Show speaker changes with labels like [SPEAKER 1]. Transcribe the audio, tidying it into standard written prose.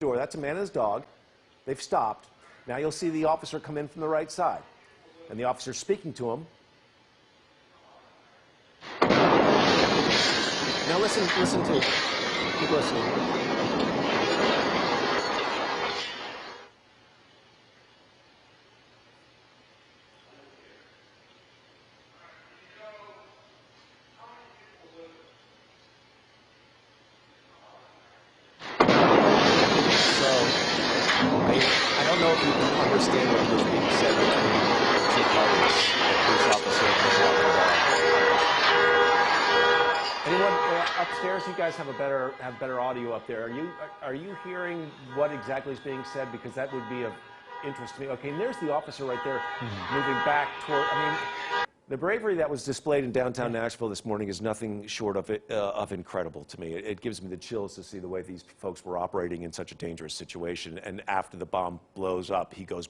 [SPEAKER 1] door. That's a man and his dog. They've stopped. Now you'll see the officer come in from the right side. And the officer's speaking to him. Now listen to it. Keep listening. I don't know if you can understand what was being said between the two parties, the police officer and the walking dog. Anyone upstairs? You guys have better audio up there. Are you hearing what exactly is being said? Because that would be of interest to me. Okay, and there's the officer right there, moving back toward. I mean, the bravery that was displayed in downtown Nashville this morning is nothing short of incredible to me. It gives me the chills to see the way these folks were operating in such a dangerous situation. And after the bomb blows up, he goes